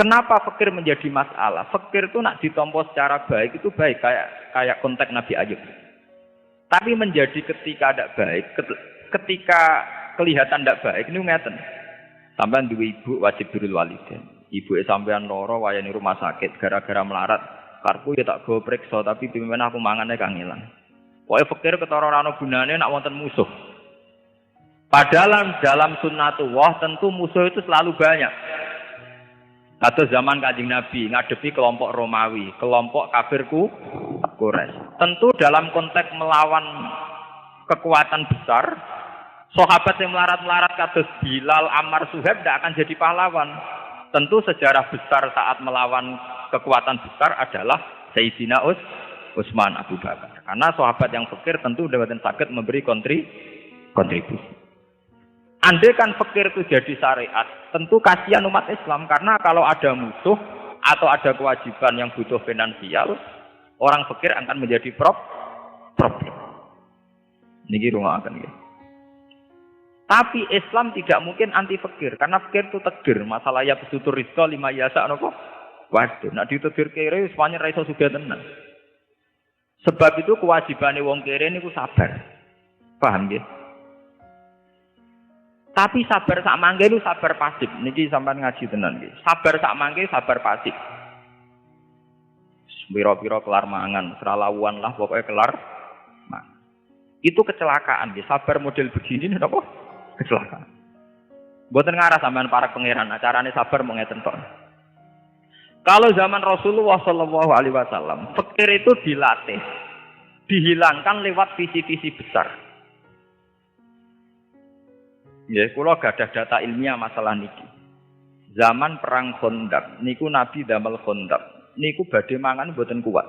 Kenapa fakir menjadi masalah? Fakir itu nak ditompo secara baik itu baik kayak konteks Nabi Ayub. Tapi menjadi ketika tidak baik, ketika kelihatan tidak baik ini ngeten. Sampean duwe ibu wajib birrul walidain. Ibu sampean loro wayani rumah sakit gara-gara melarat. Karku ya tak go priksa tapi pimen aku mangane kangelan. Pokoke fakir ketara ora ana gunane nak wonten musuh. Padahal dalam sunnatullah tentu musuh itu selalu banyak. Atau zaman Kanjeng Nabi ngadepi kelompok Romawi, kelompok kafirku Quraisy. Tentu dalam konteks melawan kekuatan besar, sahabat yang melarat-melarat kados Bilal, Ammar, Suhaib tidak akan jadi pahlawan. Tentu sejarah besar saat melawan kekuatan besar adalah Sayyidina Utsman Abu Bakar. Karena sahabat yang fakir tentu dapat sakit memberi kontribusi. Andai kan fakir itu jadi syariat, tentu kasihan umat Islam karena kalau ada musuh atau ada kewajiban yang butuh finansial, orang fakir akan menjadi problem. Niki rungokaken nggih. Tapi Islam tidak mungkin anti fakir karena fakir itu takdir. Masalah ya besutur rizqa lima yasa napa? Waduh, nek ditedir kere semuanya ra iso sugih tenan. Sebab itu kewajibane wong kere niku sabar. Paham nggih? Tapi sabar sak mangke itu sabar pasif. Niki sampean ngaji tenan nggih. Sabar sak mangke sabar pasif. Pira-pira kelar mangan, seralawuan lah pokoknya kelar mangan. Itu kecelakaan nggih. Sabar model begini napa? Kecelakaan. Mboten ngarah sampean para pangeran, acarane sabar mung ngeten tok. Kalau zaman Rasulullah sallallahu alaihi wasallam, fakir itu dilatih, dihilangkan lewat visi-visi besar. Ya, kula gadah data ilmiah masalah niki. Zaman perang Khandaq niku Nabi damel Khandaq. Niku badhe mangan mboten kuat.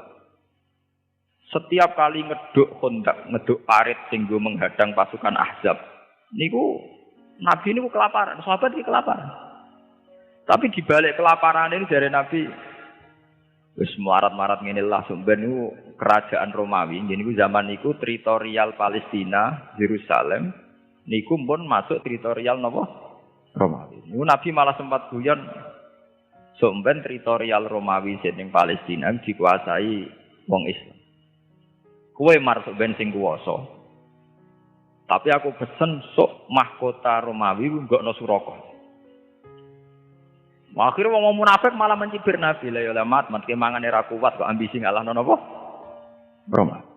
Setiap kali ngeduk Khandaq, ngeduk parit sing nggo menghadang pasukan Ahzab. Niku Nabi niku kelaparan, sahabat iki kelaparan. Tapi dibalik kelaparan ini dari Nabi wis marat-marat ngene lah sumben niku kerajaan Romawi. Niku zaman niku teritorial Palestina, Yerusalem. Niku pun masuk teritorial napa? Romawi. Niku Nabi malah sempat guyon somben teritorial Romawi ning Palestina dikuasai wong Islam. Kowe marang ben sing kuwasa. Tapi aku pesen sok mahkota Romawi nggokno Suraka. Akhirnya wong munafik malah mencibir Nabi. Lah ya mat ke mangane ra kuat kok ambisi ngalahno napa? Romawi.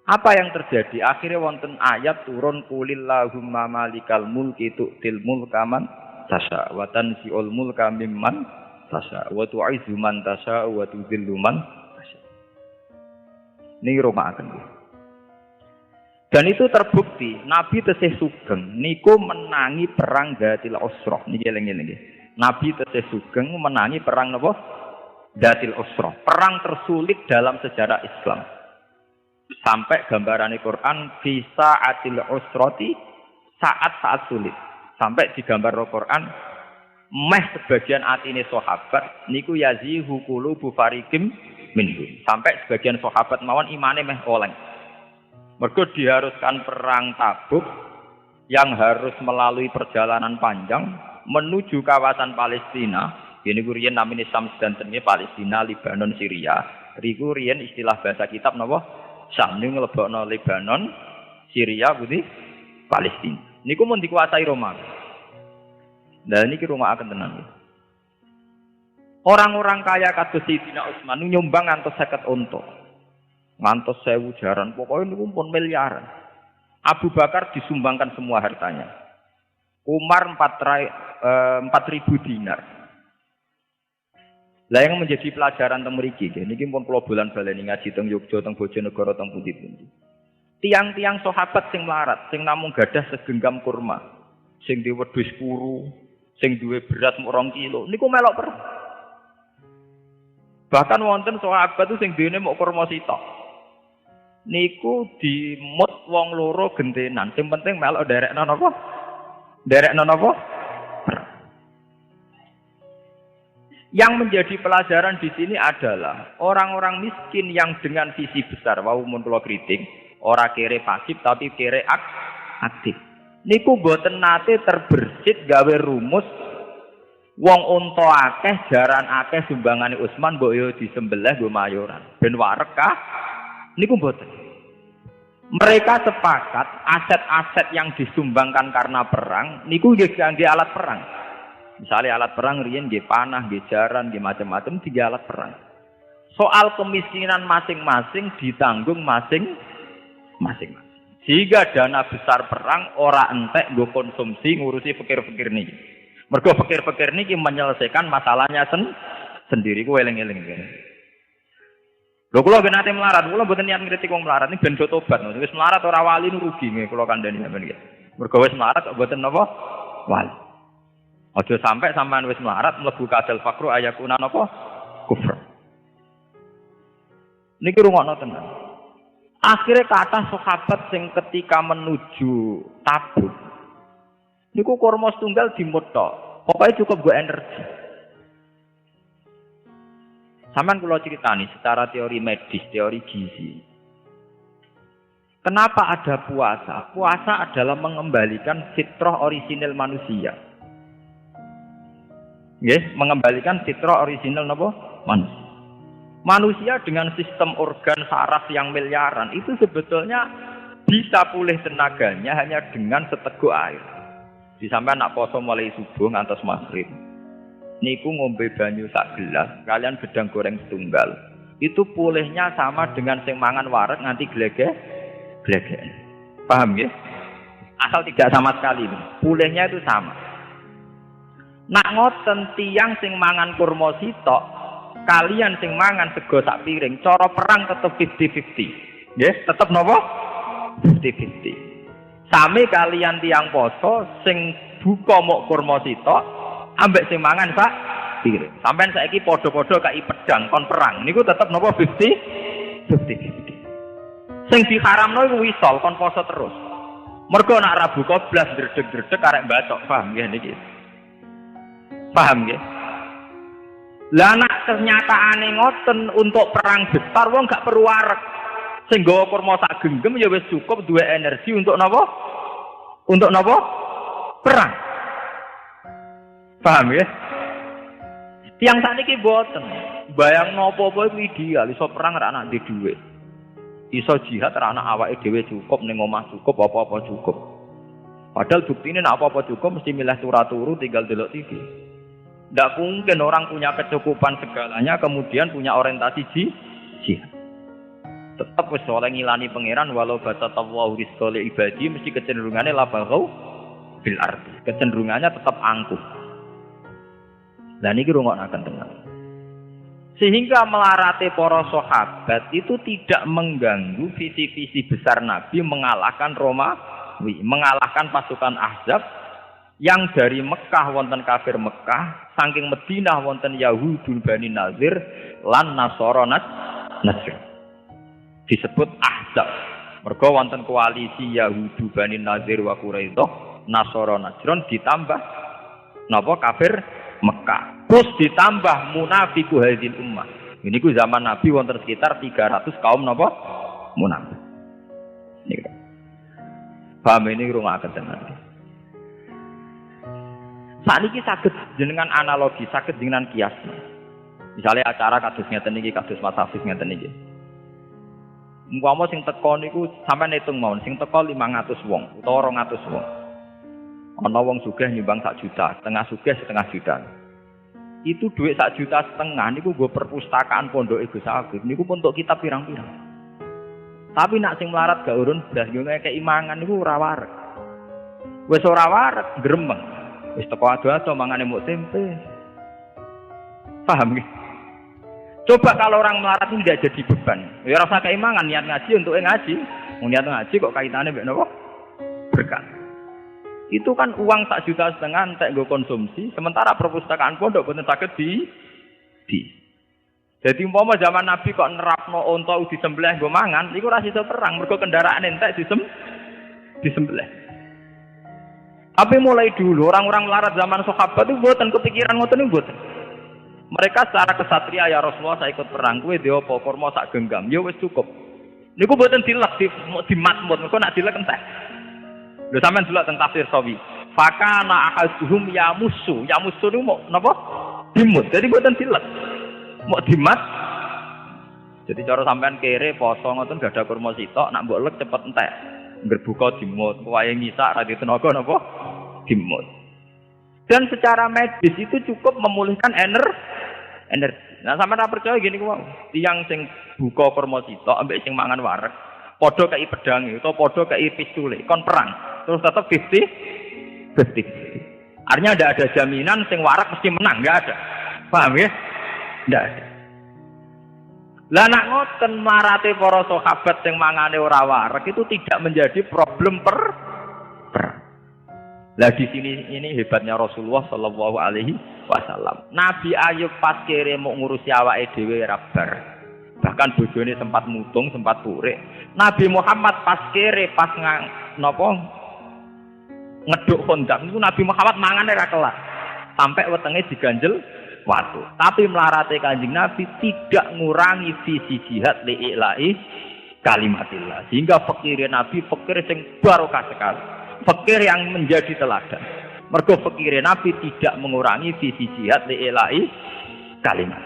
Apa yang terjadi? Akhirnya wonten ayat turun kulillahumma malikal mulki tu'til mulka man tasya wa tanzi'ul mulka mimman tasya wa tu'izzu man tasya wa tudhillu man tasya. Niki rumaken. Dan itu terbukti Nabi tesih sugeng niku menangi perang Dzatil Usrah. Niki eling-eling nggih. Nabi tesih sugeng menangi perang napa? Dzatil Usrah. Perang tersulit dalam sejarah Islam. Sampai gambaran Al-Quran bisa atil usroti saat sulit. Sampai digambar Al-Quran meh sebagian atine sahabat niku yazihu qulubu fariqim minhum. Sampai sebagian sahabat mawon imane meh oleng. Mergo diharuskan perang Tabuk yang harus melalui perjalanan panjang menuju kawasan Palestina. Ini riyen namine Syam dan Palestina, Lebanon, Syria. Riku riyen istilah bahasa kitab napa? Syam niku nglebokno Lebanon, Syria, putih Palestina. Niku mun dikuasai Romawi. Lah niki rumahaken tenan. Orang-orang kaya kados Sayyidina Utsman nyumbang ngantos 50 unta. Ngantos 1000 jaran, pokoknya niku pun miliaran. Abu Bakar disumbangkan semua hartanya. Umar 4.000 dinar. Lah yang menjadi pelajaran teng mriki niki pun kula bolan baleni ngaji teng Yogya teng Bojonegoro teng pundi-pundi. Tiang-tiang sahabat sing melarat, sing namung gadah segenggam kurma, sing duwe wedhus puru, sing duwe beras mung 2 kilo, niku melok perang. Bahkan wonten sahabat itu sing duwene mung kurma sitok. Niku dimut wong loro gentenan, sing penting melok derekno napa? Derekno napa? Yang menjadi pelajaran di sini adalah orang-orang miskin yang dengan visi besar, wau mun kula kritik, ora kere pasif tapi kere aktif. Niku boten nate terbersit gawe rumus wong unta akeh jaran akeh sumbangane Utsman mbok yo disembelih nggo mayoran. Ben warek kah? Niku boten. Mereka sepakat aset-aset yang disumbangkan karena perang niku nggih kangge alat perang. Misalnya alat perang riyen nggih panah, nggih jaran, nggih macam-macam tiga alat perang. Soal kemiskinan masing-masing ditanggung masing-masing. Sehingga dana besar perang ora entek nggo konsumsi ngurusi fikir-fikir niki. Mergo fikir-fikir niki menyelesaikan masalahnya sendiri ku eling-eling. Lho kula ben ate melarat, kula mboten niat ngritik wong melarat niki ben do tobat. Wis melarat ora wali nu rugi nggih kula kandhani sampeyan iki. Mergo wis melarat kok mboten napa wali. Aja sampai sampean wis melarat mlebu kadal fakru ayakuna napa kufur. Niki rungokno tenan. Akhirnya kathah sahabat sing ketika menuju Tabuk niku kurma setunggal dimutho. Pokoke cukup go energi. Sampeyan kula critani secara teori medis, teori gizi. Kenapa ada puasa? Puasa adalah mengembalikan fitrah orisinil manusia. Nggih, mengembalikan fitrah orisinal napa? Manusia. Manusia dengan sistem organ saraf yang miliaran itu sebetulnya bisa pulih tenaganya hanya dengan seteguk air. Di sampean nak poso mulai subuh ngantos maghrib. Niku ngombe banyu sak gelas, kalian gedang goreng setunggal. Itu pulihnya sama dengan sing mangan wareg nganti glegek. Paham ya? Asal tidak sama sekali. Pulihnya itu sama. Nak ngoten tiyang sing mangan kurma sitok, kalian sing mangan sego sak piring, cara perang tetep 50-50. Nggih, tetep napa? 50-50. Sami kalian tiyang poso sing buka mok kurma sitok ambek sing mangan sak piring. Sampeyan saiki padha-padha kai pedang kon perang. Niku tetep napa 50-50. Sing diharamno iku wisol kon poso terus. Mergo nak ra buka blas dredeg-dredeg arek batok, paham nggih niki? Paham nggih? Lah nek kenyataane ngoten untuk perang besar wong gak perlu wareg. Sing nggawa kurma sak genggam ya wis cukup duwe energi untuk napa? Untuk napa? Perang. Paham ya? Tiang sakniki mboten. Bayangno apa-apa iku ideal, iso perang ra ana ndek dhuwit. Iso jihad ra ana awake dhewe cukup ning omah cukup apa-apa cukup. Padahal buktine nek apa-apa cukup mesti milih turu tinggal delok TV. Tidak mungkin orang punya kecukupan segalanya kemudian punya orientasi jihad. Tetap wis oleh ngilani pangeran walau batallahu rizqa li ibadi mesti kecenderungannya la bagau fil ardi. Kecenderungannya tetap angkuh. Lah niki rungokaken tenan. Sehingga melarate para sahabat itu tidak mengganggu visi-visi besar Nabi mengalahkan Romawi, mengalahkan pasukan Ahzab yang dari Mekah wonten kafir Mekah, saking Madinah wonten Yahudul Bani Nazir lan Nasara Najr. Disebut Ahzab. Mergo wonten koalisi Yahudu Bani Nazir wa Quraidah, Nasara Najron ditambah napa kafir Mekah. Terus ditambah munafiku hadil ummah. Ini ku zaman Nabi wonten sekitar 300 kaum napa munafik. Niki. Paham ini rungokaken tenan. Sakniki saged jenengan analogi, saged jenengan kias. Misalnya acara kados ngeten iki, kados Mas Hafiz ngeten iki. Umpama sing teko niku sampeyan hitung mawon, sing teko 500 wong utawa 200 wong. Ana wong sugih nyumbang 1 juta, setengah sugih setengah juta. Itu duit 1,5 juta niku nggo perpustakaan pondoke Gus Agif niku untuk kitab pirang-pirang. Tapi nak sing melarat gak urun blas yo ngekeki mangan niku ora wareg. Wis ora wareg gremeng. Wis teko ado-ado mangane muk tempe. Paham nggih? Coba kalau orang melarat ini tidak jadi beban. Ya rasa keimangan niat ngaji untuk ngaji. Mau niat ngaji kok kaitannya mbek napa? Berkah. Itu kan uang 1,5 juta entek nggo konsumsi, sementara perpustakaan pondok boten saged di. Jadi umpama zaman Nabi kok nerapno unta disembelih nggo mangan, iku ora iso perang, mergo kendaraan entek disembelih. Tapi mulai dulu orang-orang melarat zaman sahabat itu mboten kepikiran ngoten niku mboten. Mereka secara kesatria ya Rasulullah saya ikut perang, kowe dhewe apa kurma sak genggam, ya wis cukup. Niku mboten dilek di matmut, mergo nek dilek entek. Lho sampean delok teng tafsir Sawi. Fakana ahaduhum yamusu itu mau napa? Dimut. Jadi mboten dilek. Mau dimat. Jadi cara sampean kere poso ngoten gak ada kurma sitok, nak mbok lek cepet entek. Berbuka dimut, wae ngisak ra tenaga napa? Dimut. Dan secara medis itu cukup memulihkan energi. Nah sampean ora percaya gini ku, tiyang sing buka kurma sitok ambek sing mangan wareg, padha kei pedange utawa padha kei pistule, kon perang. Terus tetap 50. Artinya tidak ada jaminan sing warak mesti menang, enggak ada. Paham ya? Enggak ada. Lah nak ngoten marate para sahabat sing mangane ora warak itu tidak menjadi problem perang. Lah di sini ini hebatnya Rasulullah sallallahu alaihi wasallam. Nabi Ayub pas kere mau ngurusi awake dhewe rabar. Bahkan bojone sempat mutung, sempat purik. Nabi Muhammad pas kere pas ngeduk kondak niku Nabi Muhammad mangane ra kelas sampai wetenge diganjel watu. Tapi melarate Kanjeng Nabi tidak ngurangi visi jihad li'ila'i kalimatillah. Sehingga fakir Nabi fakir sing barokah sekali. Fakir yang menjadi teladan. Mergo fakir Nabi tidak mengurangi visi jihad li'ila'i kalimat.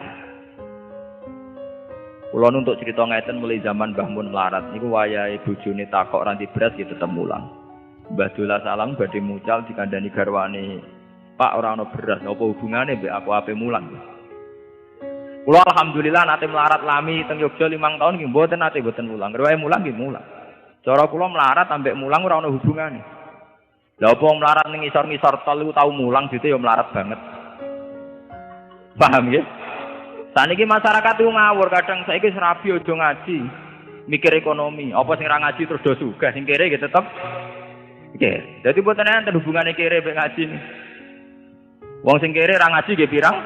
Kula untuk cerita ngeten mulai zaman Mbah Mun melarat niku wayahe bojone takok ranti beras ya tetep mulang. Mbah Dola Salam badhe mucal dikandani garwane, "Pak, ora ana beras, apa hubungane mbek aku ape mulang?" Kula alhamdulillah nate melarat lami teng Yogya 5 tahun nggih mboten nate mboten mulang. Rewae mulang nggih mulang. Cara kula melarat ambek mulang ora ana hubungane. Lah apa melarat ning ngisor-ngisor tol iku tau mulang gitu ya melarat banget. Paham nggih? Saniki masyarakat itu ngawur, kadang saiki serabi aja ngaji, mikir ekonomi. Apa sing ra ngaji terus do sugih, sing kere nggih tetep kere. Dadi mboten enten hubungane kere mek ngaji. Wong sing kere ra ngaji nggih pirang.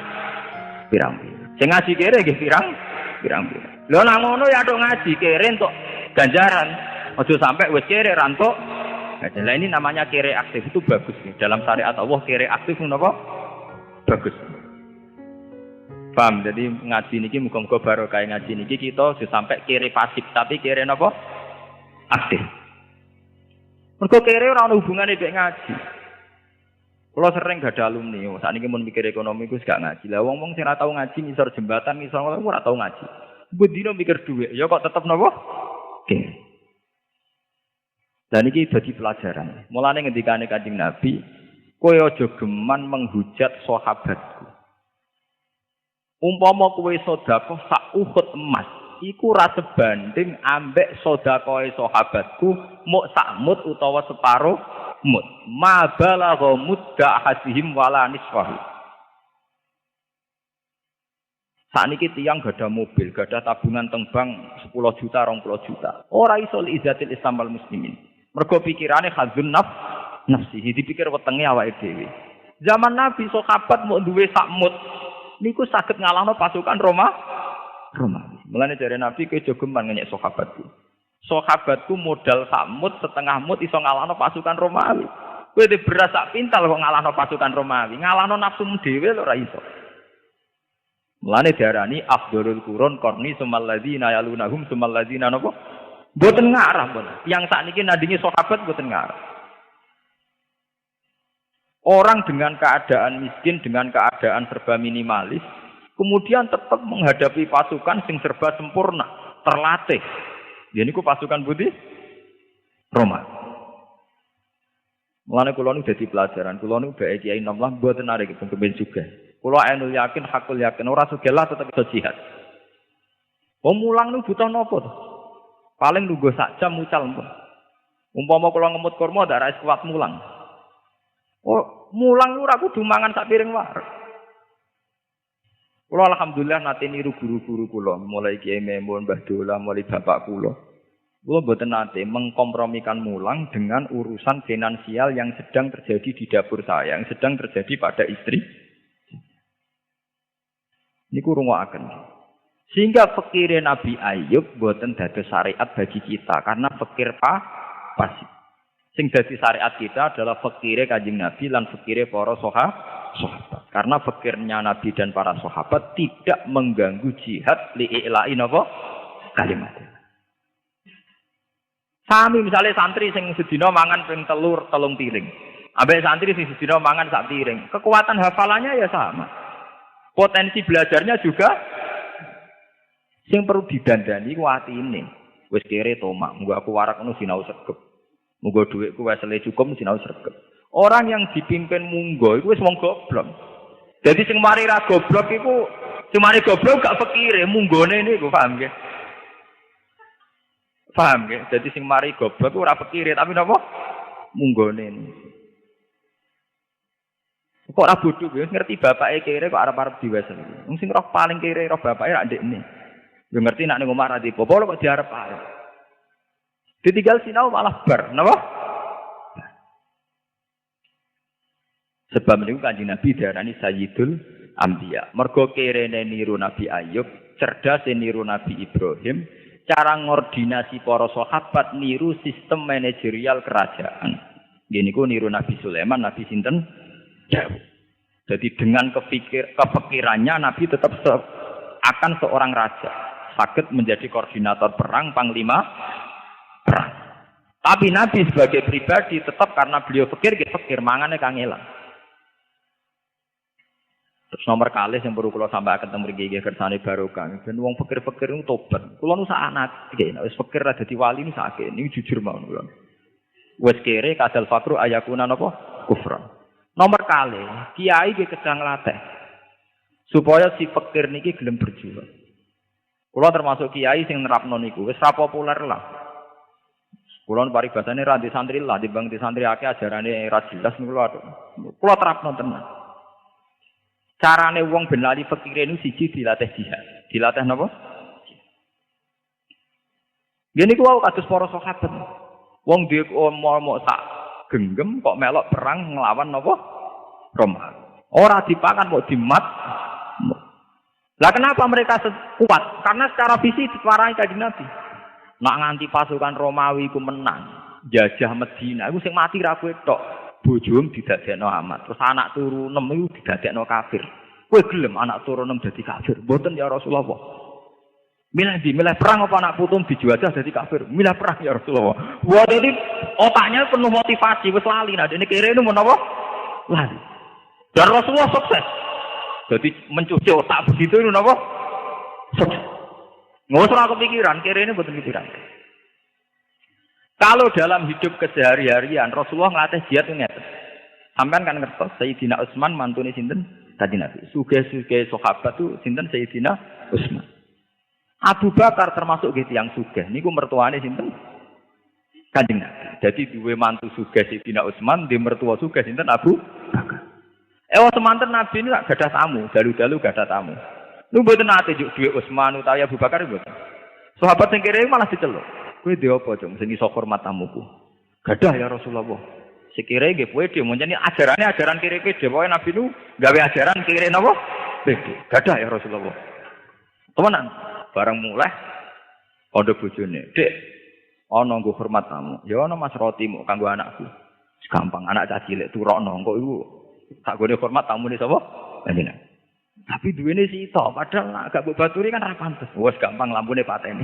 Sing ngaji kere nggih pirang. Lho nang ngono ya tok ngaji kere entuk ganjaran. Aja sampai wis kere ra entuk. Nah, ini namanya kere aktif itu bagus nih. Dalam syariat Allah kere aktif napa? Bagus. Paham? Jadi ngaji niki muga-muga barokah ngaji niki kita sudah sampai kere pasif tapi kere napa? Aktif. Mergo kere ora ana hubungane mek ngaji. Kula sering gak ada alumni, sakniki mun mikir ekonomi ku gak ngaji. Lah wong-wong sing ora tau ngaji ngisor jembatan, ngisor ora tau ngaji. Bendina mikir dhuwit, ya kok tetep napa? Kere. Dan ini jadi pelajaran. Mulane ngendikane Kanjeng Nabi, kowe aja geman menghujat sahabatku. Umpama kowe sedekah sak Uhud emas, iku ra sebanding ambek sedekahe sahabatku muk sak mut utawa separo mut. Ma balagha mudda hasihim wala nisfahu. Sakniki tiyang gadah mobil, gadah tabungan teng bank 10 juta, 20 juta. Ora iso izatil Islam wal muslimin. Mergo pikirane khadzun nafsi, dipikir wetenge awake dhewe. Zaman Nabi sahabat mau duwe sak mut niku saged ngalahno pasukan Romawi. Mulane jare Nabi ke jogeman ngenyek sahabatku. Sahabatku modal sak mut setengah mut iso ngalahno pasukan Romawi. Kowe de beras sak pintal kok ngalahno pasukan Romawi, ngalahno nafsu dhewe lho ora iso. Mulane diarani afdhurul qurun qarni sumal ladzina yalunahum sumal ladzina napa? Boten ngarah pun. Yang sakniki nandingi sahabat boten ngarah. Orang dengan keadaan miskin, dengan keadaan serba minimalis, kemudian tetap menghadapi pasukan sing serba sempurna, terlatih. Ya niku pasukan putih Roma. Mulane kula niku dadi pelajaran. Kula niku bae kiai nomlah mboten narik kepen juga. Kula ainul yakin, hakul yakin ora sugelah tetep iso jihad. Wong mulang niku butuh napa to? Paling nunggu sak jam mucal pun. Umpama kula ngemut kurma ndak ra kuat mulang. Oh, mulang ora kudu mangan sak piring wareg. Kula alhamdulillah nate niru guru-guru kula, mulai Kiai Memun, Mbah Dola, mulai bapak kula. Kula mboten nate mengkompromikan mulang dengan urusan finansial yang sedang terjadi di dapur saya, yang sedang terjadi pada istri. Niku rungokaken. Sehingga fikir Nabi Ayub boten dados syariat bagi kita karena fikir pasif. Sing dadi syariat kita adalah fikir Kanjeng Nabi lan fikir para sahabat. Karena fikirnya Nabi dan para sahabat tidak mengganggu jihad li'ila'i napa kalimat. Sami misalnya santri sing sedina mangan ping telung piring. Ambek santri sing sedina mangan sak piring. Kekuatan hafalannya ya sama. Potensi belajarnya juga sing perlu didandani ku atine. Wis kere tomak, muga aku warak ngono sinau sregep. Muga dhuwitku wesele cukup sinau sregep. Orang yang dipimpin munggo iku wis wong goblok. Jadi sing mari ra goblok iku sing mari goblok gak fikire munggone niku paham nggih. Paham nggih? Jadi sing mari goblok iku ora fikire tapi napa? Munggone niku. Kok ora bodho wis ngerti bapake kere kok arep-arep diwasani. Wong sing roh paling kere roh bapake ra ndekne. Yo ngerti nek ning omah ra dipo, kok diarep-arep. Ditinggal sinau malah bar, napa? Sebab niku Kanjeng Nabi diarani Sayyidul Anbiya. Mergo kerene niru Nabi Ayub, cerdase niru Nabi Ibrahim, cara ngordinasi para sahabat niru sistem manajerial kerajaan. Gini ku niru Nabi Sulaiman, Nabi sinten? Daud. Jadi dengan kepikirannya Nabi tetap akan seorang raja, sakit menjadi koordinator perang, panglima perang. Tapi Nabi sebagai pribadi tetap karena beliau fikir mangane kangelan. Terus nomor kali yang perlu kalau sampai akan temui gigi kersane barokah. Dan uang fikir-fikir itu tobat. Kalau nu anak, gini, wes fikir ada di wali ini sakit. Ini jujur mau nulan. Wes kere kadal fakru ayakuna nopo kufran. Nomor kali kiai dia kedang latih supaya si fikir niki gelem berjuang. Kalau termasuk kiai sing nerapno niku wes ra populer lah. Kalau paribasane ra di santri lah, dibang di santri akeh ajarane ra jelas niku lho. Kalau terapno tenan. Carane wong ben lali fikire niku siji dilatih jihad. Dilatih napa? Ngene ku wae kados para sahabat. Wong duwe mau sak genggam kok melok perang nglawan napa? Roma. Ora dipangan kok dimat. Lah kenapa mereka kuat? Karena secara fisik diparai Kanjeng Nabi. Nak nganti pasukan Romawi ku menang, jajah Medina iku sing mati ra kowe tok. Bojom didadekno amat. Terus anak turu 6 iku didadekno kafir. Kowe gelem anak turu 6 dadi kafir? Mboten ya Rasulullah. Milih perang apa anak putum dijuajah dadi kafir? Milih perang ya Rasulullah. Wah dadi otaknya penuh motivasi wis lali nah dene kere niku menapa? Lali. Dan Rasulullah sukses. Jadi mencuci otak begitu itu napa? Sukses. Nggak usah kepikiran, kere ini mboten pikiran. Kalau dalam hidup kesehari-harian Rasulullah ngelatih jihad ngeten. Sampean kan ngertos Sayyidina Utsman mantune sinten? Kanjeng Nabi. Sugih-sugih sahabat itu sinten Sayyidina Utsman. Abu Bakar termasuk gitu yang sugih. Niku mertuane sinten? Kanjeng Nabi. Jadi duwe mantu sugih Sayyidina Utsman, di mertua sugih sinten Abu Bakar. Semanten Nabi ini gak gadah tamu, dalu-dalu gadah tamu. Lu mboten nate juk duwe Utsman utawa Abu Bakar mboten. Sahabat sing kere malah diceluk. Kowe dhewe apa, Cung? Sing iso hormat tamuku. Gadah ya Rasulullah. Sekire nggih kowe dhewe menjani ajaran kire dhewe pokoke Nabi nu gawe ajaran kire napa? Beda. Gadah ya Rasulullah. Temenan, bareng mulai kode bojone. Dek, ana nggo hormat tamu. Ya ana Mas Roti mu kanggo anakku. Gampang anak cah cilik turokno kok iku tak gone hormat tamune sapa? Panjenengan. Tapi duwene sitok, padahal agak mbok baturi kan ra pantes. Wes gampang lampune pateni.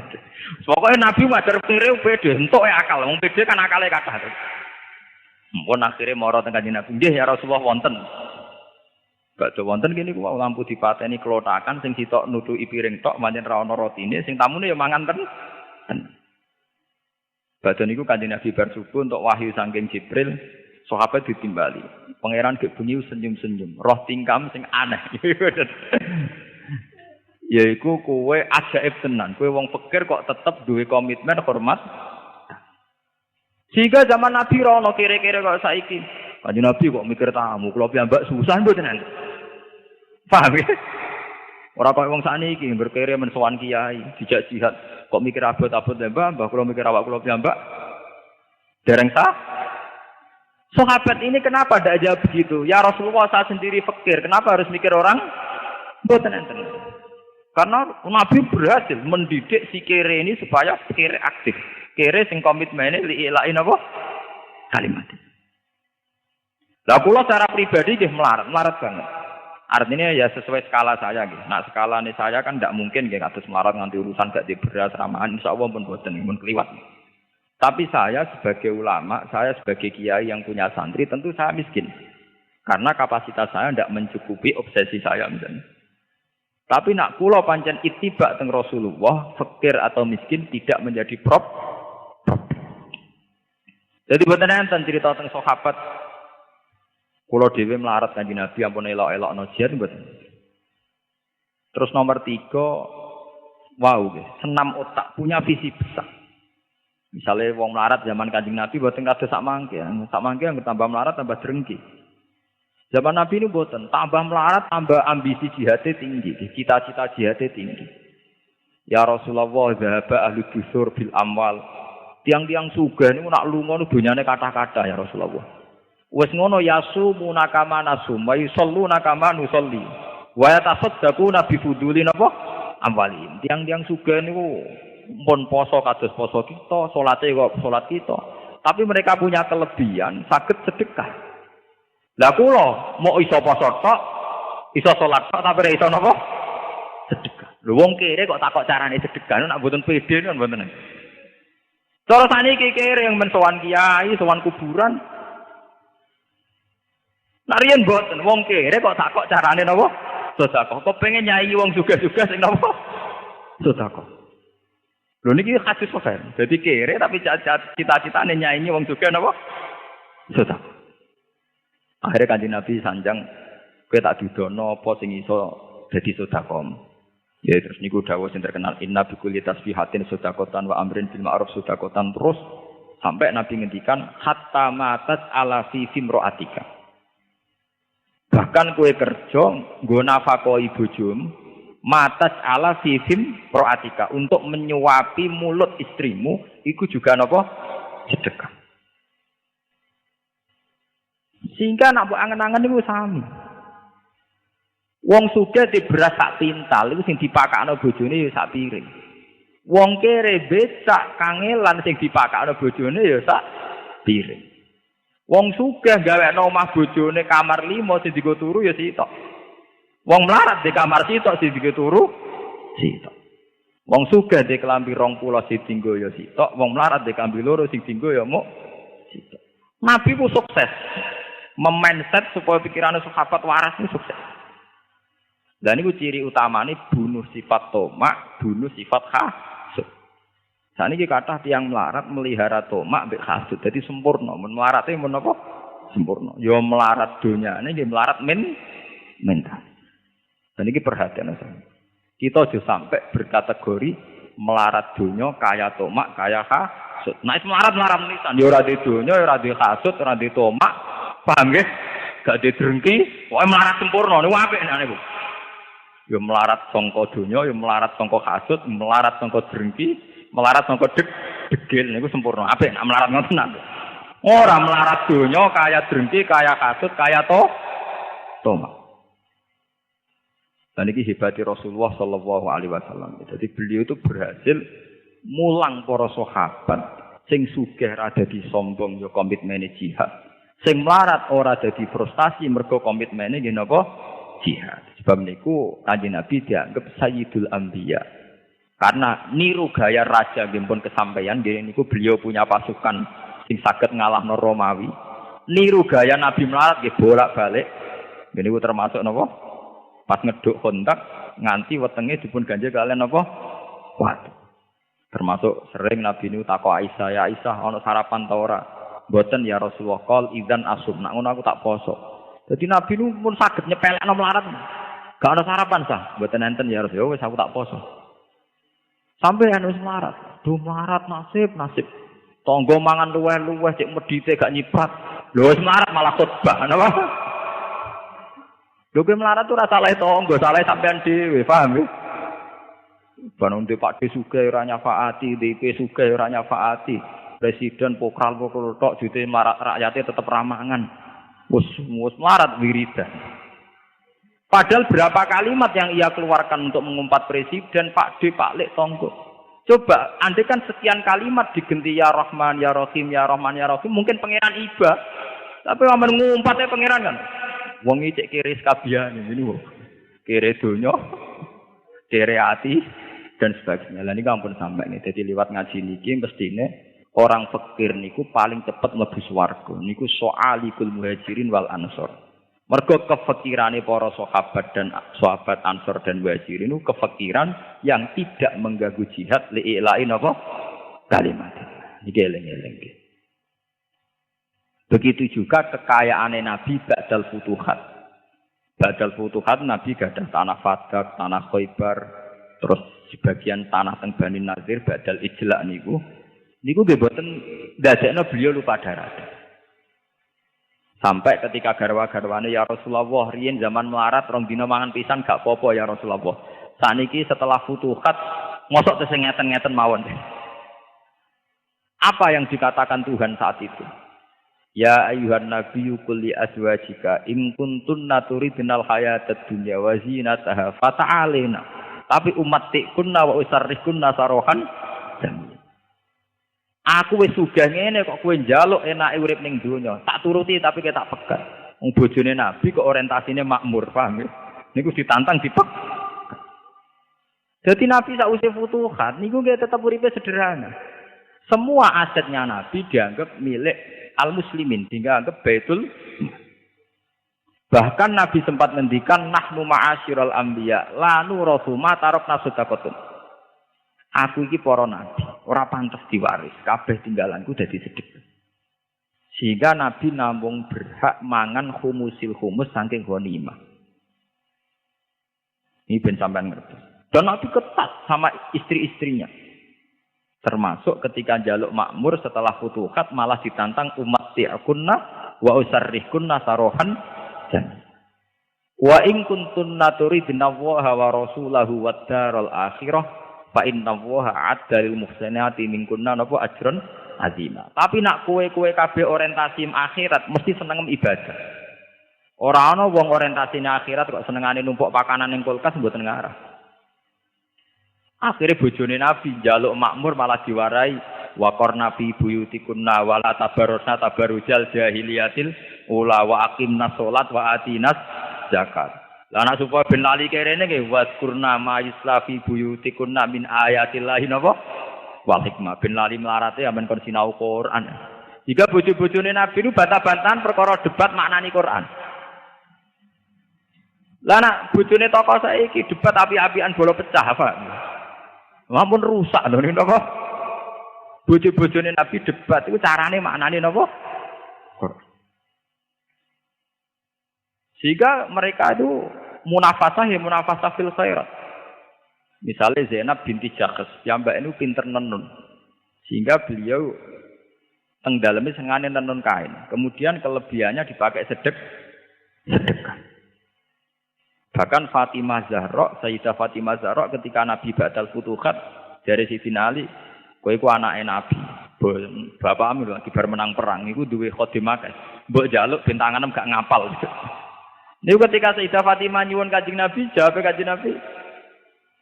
Pokoke Nabi ngajar kire pede, entuk akal. Wong pede kan akale kathah. Mumpun akhire mara teng Kanjeng Nabi. Nggih ya Rasulullah wonten. Gak do wonten kene ku lampu dipateni klotakan sing sitok nutuki piring tok pancen ra ana rotine, sing tamune ya mangan ten. Badhe niku Kanjeng Nabi bar subuh untuk wahyu saking Jibril, sahabat ditimbali. Pangeran gek bengi senyum-senyum, roh tingkam sing aneh. Yaiku kowe ajaib tenan, kowe wong pikir kok tetep duwe komitmen hormat. Sehingga zaman Nabi rono kira-kira kok saiki. Kanjeng Nabi kok mikir tamu, kula piyambak susah mboten tenan. Paham ya? Ora kok wong sakniki berkere men sowan kiai, dijak jihad, kok mikir abot-abot mbah kula mikir awak kula piyambak. Dereng sah. Sahabat ini kenapa tidak jawab begitu? Ya Rasulullah saya sendiri fikir, kenapa harus mikir orang? Mboten enten. Karena Nabi berhasil mendidik si kere ini supaya kere aktif. Kere sing komitmennya liilain apa? Kalimat. Lah kula secara pribadi nggih melarat banget. Artinya ya sesuai skala saya gitu. Nah skala ini saya kan tidak mungkin nggih kados melarat nganti urusan gak di beras ramahan insyaallah pun boten pun kliwat. Tapi saya sebagai ulama, saya sebagai kiai yang punya santri, tentu saya miskin. Karena kapasitas saya tidak mencukupi obsesi saya misalnya. Tapi nak kula pancen ittiba teng Rasulullah, fakir atau miskin tidak menjadi problem. Jadi mboten enten cerita teng sahabat kula dhewe melarat kanjeng Nabi ampun elok-elokno jihad mboten. Terus nomor 3, wow, senam otak, punya visi besar. Misalnya wong melarat zaman Kanjeng Nabi mboten kados sak mangke yang tambah melarat tambah drengki. Zaman Nabi ini mboten, tambah melarat tambah ambisi jihadnya tinggi, cita-cita jihadnya tinggi. Ya Rasulullah, zahaba ahli dusur bil amwal. Tiang-tiang sugih niku nak lunga niku donyane kathah-kathah ya Rasulullah. Wis ngono yasumuna kama nasum wa yusalluna kama nusolli. Wa yatasaddaquna bi fuduli napa? Amwalin. Tiang-tiang sugih niku pun poso kados poso kita, salate kok salat kita. Tapi mereka punya kelebihan saged sedekah. Lah kula mau iso poso tok, iso salat tok tapi ora iso napa? Sedekah. Lho wong kere kok takok carane sedekah nak mboten pede kan mboten. Cara saniki kere yang mensowan kiai, sowan kuburan. Nak riyen mboten wong kere kok takok carane napa? Sedekah. Kok pengen nyai wong sugih-sugih sing napa? Sedekah. Lho niki hadis sahih. Jadi kere tapi cita-citane nyanyi wong sugih napa? Sedekah. Akhirnya Kanjeng Nabi sanjang kowe tak didono apa sing iso dadi sedekah. Ya terus niku dawuh sing terkenal inna bi kulli tasbihatin sedekatan wa amrin bil ma'ruf sedekatan terus sampai Nabi ngendikan hatta matat ala fi fimraatika. Bahkan kowe kerja nggo nafakoi bojomu matas ala fifim proatika untuk menyuapi mulut istrimu itu juga napa sedekah. Sehingga nak mbok angen-angen niku sami. Wong sugih di beras sak pintal iku sing dipakakno bojone ya sak piring. Wong kere becak kangelan sing dipakakno bojone ya sak piring. Wong sugih gawekno omah bojone kamar 5 sing digo turu ya sitok. Wong melarat di kamar sitok sing digo turu sitok. Wong sugih di kelambi 20 sing dinggo ya sitok, wong melarat di kelambi 2 sing dinggo ya muk sitok. Nabi ku sukses memindset supaya pikirane sahabat waras itu sukses. Dan itu ciri utamanya bunuh sifat tomak, bunuh sifat hasud. Saat ini kata tiang melarat melihara tomak, mbek hasud. Jadi sempurna. Melaratnya menapa? Sempurna. Yo melarat dunia ini melarat mental. Dan ini perhatian saya. Kita juga sampai berkategori melarat dunia, kaya tomak, kaya hasud. Nah, melarat menisan. Yo ora di dunia, yo ora di hasud, ora di tomak. Paham nggih? Gak di drengki, pokoke melarat sempurna. Niku apik nek niku. Yo melarat sangka donya, yo melarat sangka hasud, melarat sangka drengki, melarat sangka degil niku sempurna. Apik nek melarat ngoten nak. Ora melarat donya kaya drengki, kaya hasud, kaya tomak. Dan ini hebati Rasulullah sallallahu alaihi wasallam. Jadi beliau itu berhasil mulang para sahabat sing sugih ra dadi sombong yo komitmene jihad. Sing melarat ora dadi frustasi mergo komitmene nggih napa? Jihad. Sebab niku Kanjeng Nabi dianggap Sayyidul Anbiya. Karena niru gaya raja nggih pun kesampaian nggih niku beliau punya pasukan sing saged ngalahno Romawi. Niru gaya Nabi melarat nggih bolak-balik. Nggih niku termasuk napa? Pas ngeduk kontak nganti wetenge dipun ganjel kalian napa? Waduh. Termasuk sering Nabi niku takok Aisyah, "Ya Aisyah, ana sarapan ta ora?" "Mboten ya Rasulullah." "Qol idzan asum." Nak ngono aku tak poso. Jadi Nabi nu pun saged nyepelekno melarat. Gak ada sarapan sah. Mboten enten ya Rasulullah, wis aku tak poso. Sampai anu melarat. Duh melarat nasib. Tonggo mangan luweh-luweh cek medite gak nyipat. Lho wis melarat malah khotbah. Napa? Lho kowe melarat tuh ora salah tonggo, salah sampean dhewe, paham ya? Bangun di Pak D sugih ora nyafaati, DP sugih ora nyafaati. Presiden pokral tok jute melarat rakyate tetep ramangan. Wis melarat wiridan. Padahal berapa kalimat yang ia keluarkan untuk mengumpat presiden Pak D, Pak Lek, Tonggo. Coba, andai kan sekian kalimat digenti ya Rahman, ya Rahim, ya Rahman, ya Rahim, mungkin pangeran iba. Tapi aman ngumpatnya pangeran kan. Wong iki cek kiri sekabian ini wong. Kiri donya, kiri hati dan sebagainya. Lah niki ampun sampai nih. Jadi lewat ngaji niki mestine orang fakir niku paling cepat mlebu swarga. Niku so'alikul muhajirin wal ansor. Mergo kefakirane para sahabat dan sahabat ansor dan muhajirin niku kefakiran yang tidak mengganggu jihad li'ila'i napa kalimat. Iki eling-eling. Begitu juga kekayaane Nabi ba'dal futuhat. Ba'dal futuhat Nabi gadah tanah Fadak, tanah Khaibar, terus sebagian tanah teng Bani Nadir ba'dal ijla' niku nggih boten ndadekno beliau lupa darat. Sampai ketika garwa-garwane ya Rasulullah riyen zaman melarat rong dina mangan pisan gak apa-apa ya Rasulullah. Saniki setelah futuhat mosok tesih ngeten-ngeten mawon. Apa yang dikatakan Tuhan saat itu? Ya ayyuhan nabiyyu qul li azwajika in kuntunna turidnal hayatad dunya wa zinataha fata'alina. Tapi umat tikunna wa usarrikunna sarohan jamil. Aku wis sugih ngene kok kowe njaluk enake urip ning donya. Tak turuti tapi ketak pegat. Wong bojone Nabi kok orientasine makmur, paham ya? Niku ditantang dipek. Jadi Nabi sakwise futuhat niku nggih tetep uripe sederhana. Semua asetnya Nabi dianggap milik al-muslimin, dianggap baitul. Bahkan Nabi sempat ngendikan nahnu ma'asyiral anbiya la nurathu ma tarakna sadaqatun. Aku iki para nabi, ora pantes diwaris, kabeh tinggalanku dadi sedekah. Sehingga Nabi namung berhak mangan khumusil khumus saking ghanimah. Ini ben sampean ngerti. Dan Nabi ketat sama istri-istrinya. Termasuk ketika njaluk makmur setelah futuhat malah ditantang umat ti'kunna wa usarrihkunna sarohan dan wa in kuntunna turidna wa rasulahu wad daral akhirah fa inna Allaha 'adda lil muhsinati minkunna napa ajrun azima. Tapi nak kowe-kowe kabeh orientasi akhirat mesti seneng ibadah. Ora ana wong orientasine akhirat kok senengane numpuk pakanan ning kulkas mboten ngarah. Akhire bojone Nabi njaluk makmur malah diwarai wa qarna fi buyutikunna wala tabarrusna tabarrujal jahiliyatil ula wa aqimnas shalat wa atinas zakat. Lah nek supaya ben lali kerene nggih waskurna ma yuslafi buyutikunna min ayatillahi napa wal hikmah ben lali melarate amen kon sinau Quran. Jika bojo-bojone Nabi itu bantah-bantahan perkara debat maknani Quran. Lah nek bojone tokoh saiki debat api-apian bola pecah apa? Lamun rusak lho niku napa? Bojo-bojone Nabi debat iku carane maknani napa? Sehingga mereka itu munafasah fil khairat. Misalnya Zainab binti Jahsh, piyambak itu pinter nenun. Sehingga beliau teng daleme sengane nenun kain. Kemudian kelebihannya dipakai sedekah. Bahkan Fatimah Zahra, Sayyidah Fatimah Zahra ketika Nabi Ba'dal Futuhat dari Sidina Ali, kowe iku anake Nabi. Bapakmu lagi bar menang perang iku duwe khadimah. Mbok njaluk ben tanganem gak ngapal. Niku ketika Sayyidah Fatimah nyuwun Kanjeng Nabi, jawab Kanjeng Nabi,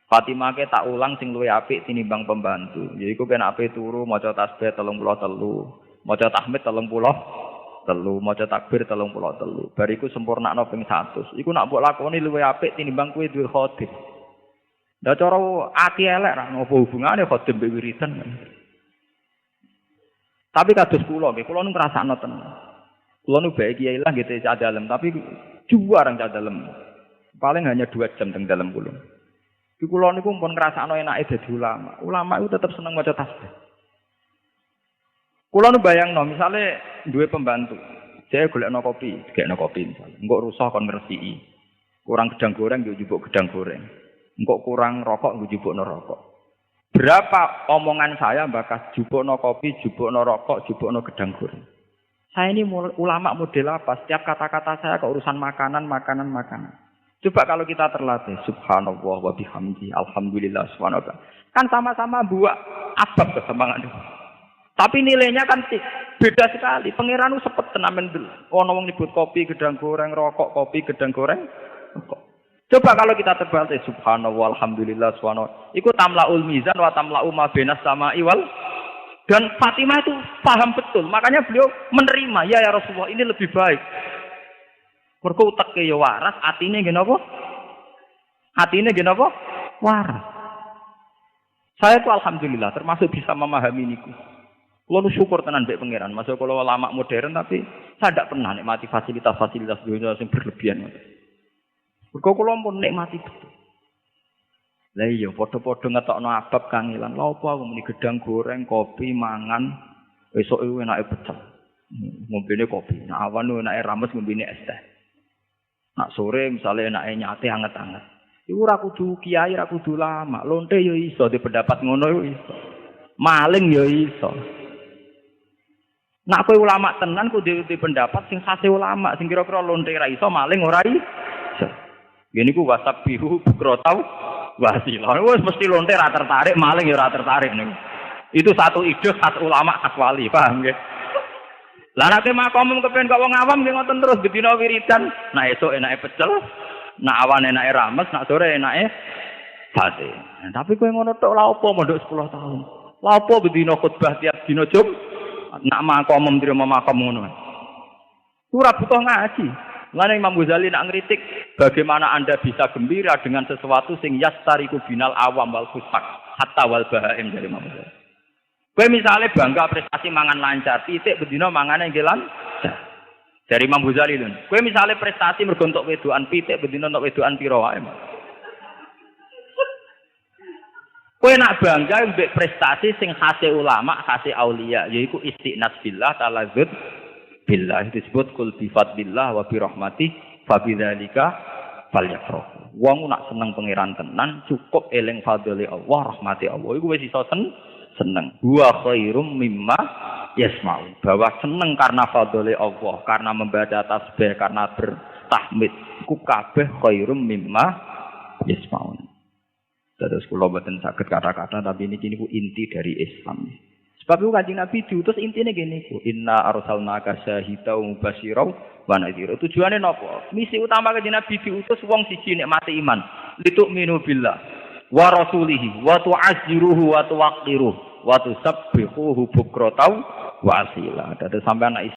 Fatimah ke tak ulang sing luwih apik tinimbang pembantu. Yaiku ben apik turu maca tasbih 33, maca tahmid 33, maca takbir 33. Bariku sempurnakno ping 100. Iku nak mbok lakoni luwih apik tinimbang kowe duwe khadim. Lah cara ati elek ra ngopo hubungane khadim mbek wiridan. Tapi kados kula nggih, kula nu ngrasakno tenan. Kula nu bae kiai lah gitu cah dalem, tapi juarang cah dalem. Paling hanya 2 jam teng dalem kula. Di kula niku pun ngrasakno enake dadi ulama. Ulama itu tetap seneng maca tasbih. Kula nu bayangno misale duwe pembantu, saya golekno kopi, gegekno kopi misale. Engko rusak kon ngresiki. Kurang gedang goreng yo njupuk gedang goreng. Engko kurang rokok nggo njupukno rokok. Berapa omongan saya bakas jupukno kopi, jupukno rokok, jupukno gedang goreng. Saya ini ulama model apa? Setiap kata-kata saya ke urusan makanan. Coba kalau kita terlatih, subhanallah wa bihamdi, alhamdulillah subhanallah. Kan sama-sama buat abab kesemangat itu. Tapi nilainya kan beda sekali. Pangeran itu sepet tenamen dulu. Ono wong nyebut kopi, gedang goreng, rokok, kopi, gedang goreng, rokok. Coba kalau kita terlatih, subhanallah, alhamdulillah subhanallah. Iku tamlaul mizan wa tamla'u ma bainas sama'i wal. Dan Fatimah itu paham betul, makanya beliau menerima, ya Rasulullah ini lebih baik. Mergo uteke ya waras, atine nggih napa? Atine nggih napa? Waras. Saya itu alhamdulillah termasuk bisa memahami niku. Kulo nu syukur tenan mbek pangeran. Masuk kalau ulama modern tapi saya tidak pernah nikmati fasilitas-fasilitas dunia yang berlebihan. Mergo kulo pun nikmati betul. Lah iya padha-padha ngetokno abab kangilan. Lha apa aku muni gedang goreng, kopi, mangan, esuk iku enake pecel. Ngombene kopi. Nah awan enake rames ngombene es teh. Nak sore misalnya enake nyate anget-anget. Iku ora kudu kiai, ora kudu lama. Lonte yo iso di pendapat ngono yo iso. Maling yo iso. Nak kowe ulama tenan kudu di pendapat sing khase ulama, sing kira-kira lonte ra iso, maling ora iso. Ngene iku WhatsApp biru bukro tau wasilah. Wes mesti lonte ra tertarik, maling ya ora tertarik niku. Itu satu ide khas ulama khas wali, paham nggih? Lah nek makom kepen kok wong awam nggih ngoten terus bedina wiridan. Nah esuk enake pecel, nak awan enake rames, nak sore enake sate. Nah, tapi kowe ngono tok lha opo mondok 10 tahun. Lha opo bedina khutbah tiap dina nak makom mrimo makom ngono. Ora butuh ngaji. Lan Imam Ghazali nak ngritik bagaimana Anda bisa gembira dengan sesuatu sing yastariku binal awam wal fusaq hatta wal bahaim dari Imam Ghazali. Kowe misale bangga prestasi mangan lancar, titik bedina mangane nggih lancar. Dari Imam Ghazali lho. Kowe misale prestasi mergo entuk wedokan pitik bedina entuk wedokan pira wae. Kowe nak bangga mbek prestasi sing khase ulama, khase aulia, yaiku istiqnas billah, talazzud billah. Disebut kul bi fadlillah wa bi rahmati fa bidzalika falyafrahu. Wong nak seneng pangeran tenan cukup eling fadhole Allah, rahmati Allah. Iku wis iso seneng. Wa khairum mimma yasma'u. Bahwa seneng karena fadhole Allah, karena membaca tasbih, karena bertahmid, iku kabeh khairum mimma yasma'un. Terus kula mboten saged kata-kata tapi niki niku inti dari Islam. Sebab itu Kanjeng Nabi diutus intine ngene iku. Inna arsalnaka syahidan mubasyiran wa nadhira. Tujuane napa? Misi utama Kanjeng Nabi diutus wong siji nek mati iman. Litu'minu billah wa rasulihi wa tu'azziruhu wa tuwaqqiruhu wa tusabbihuhu bukratan wa asila. Dadi sampeyan